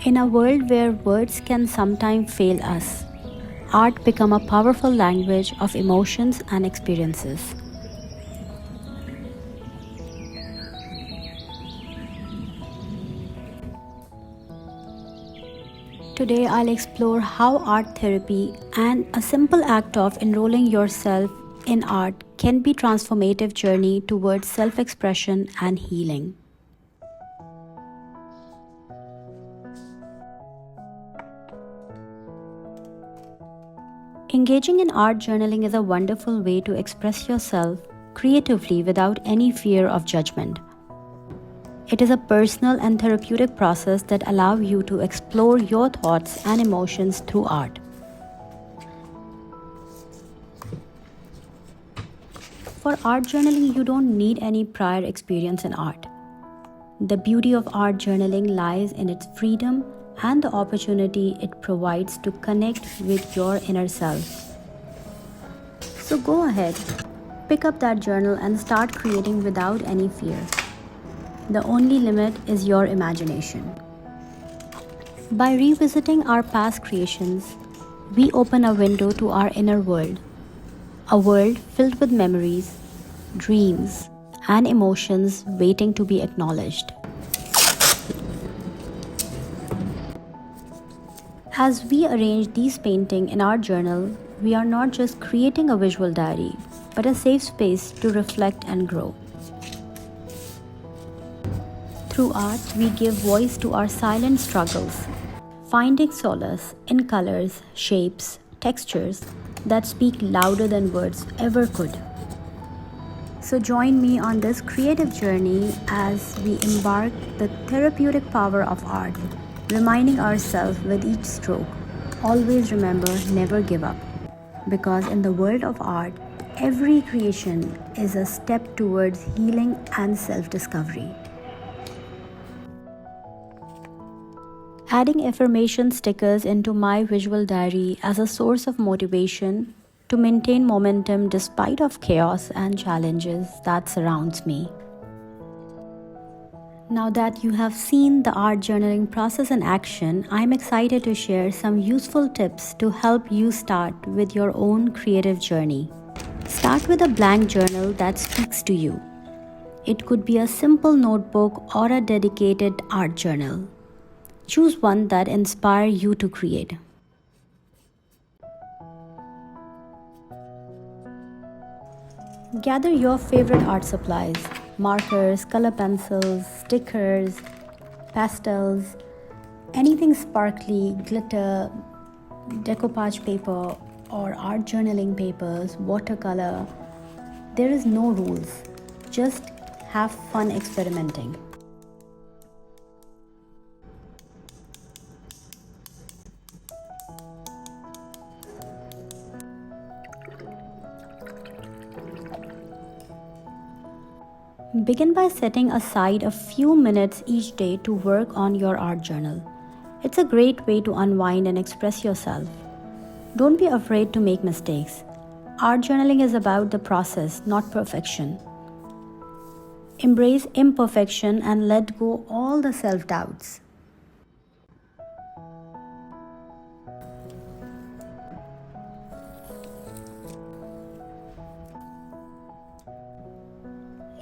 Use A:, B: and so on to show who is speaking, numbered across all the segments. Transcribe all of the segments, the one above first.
A: In a world where words can sometimes fail us, art becomes a powerful language of emotions and experiences. Today, I'll explore how art therapy and a simple act of enrolling yourself in art can be a transformative journey towards self-expression and healing. Engaging in art journaling is a wonderful way to express yourself creatively without any fear of judgment. It is a personal and therapeutic process that allows you to explore your thoughts and emotions through art. For art journaling, you don't need any prior experience in art. The beauty of art journaling lies in its freedom and the opportunity it provides to connect with your inner self. So go ahead, pick up that journal and start creating without any fear. The only limit is your imagination. By revisiting our past creations, we open a window to our inner world, a world filled with memories, dreams, and emotions waiting to be acknowledged. As we arrange these paintings in our journal, we are not just creating a visual diary, but a safe space to reflect and grow. Through art, we give voice to our silent struggles, finding solace in colors, shapes, textures that speak louder than words ever could. So join me on this creative journey as we embark the therapeutic power of art, reminding ourselves with each stroke, always remember, never give up. Because in the world of art, every creation is a step towards healing and self-discovery. Adding affirmation stickers into my visual diary as a source of motivation to maintain momentum despite of chaos and challenges that surrounds me. Now that you have seen the art journaling process in action, I'm excited to share some useful tips to help you start with your own creative journey. Start with a blank journal that speaks to you. It could be a simple notebook or a dedicated art journal. Choose one that inspires you to create. Gather your favorite art supplies: markers, color pencils, stickers, pastels, anything sparkly, glitter, decoupage paper, or art journaling papers, watercolor. There is no rules. Just have fun experimenting. Begin by setting aside a few minutes each day to work on your art journal. It's a great way to unwind and express yourself. Don't be afraid to make mistakes. Art journaling is about the process, not perfection. Embrace imperfection and let go all the self-doubts.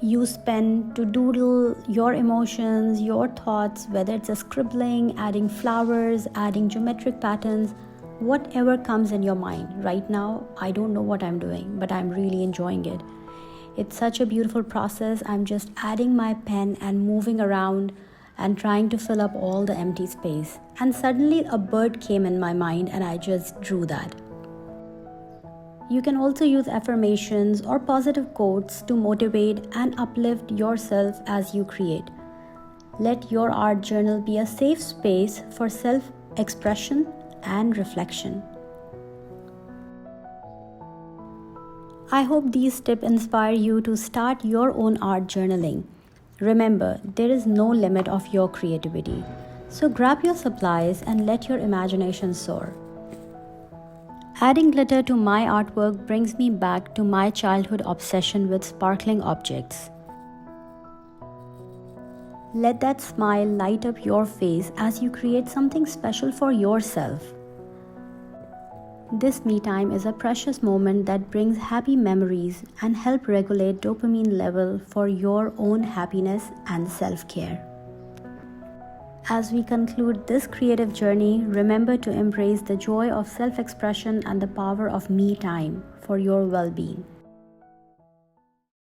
A: Use pen to doodle your emotions, your thoughts, whether it's a scribbling, adding flowers, adding geometric patterns, whatever comes in your mind. Right now, I don't know what I'm doing, but I'm really enjoying it. It's such a beautiful process. I'm just adding my pen and moving around and trying to fill up all the empty space. And suddenly a bird came in my mind and I just drew that. You can also use affirmations or positive quotes to motivate and uplift yourself as you create. Let your art journal be a safe space for self-expression and reflection. I hope these tips inspire you to start your own art journaling. Remember, there is no limit of your creativity. So grab your supplies and let your imagination soar. Adding glitter to my artwork brings me back to my childhood obsession with sparkling objects. Let that smile light up your face as you create something special for yourself. This me time is a precious moment that brings happy memories and help regulate dopamine level for your own happiness and self-care. As we conclude this creative journey, remember to embrace the joy of self-expression and the power of me time for your well-being.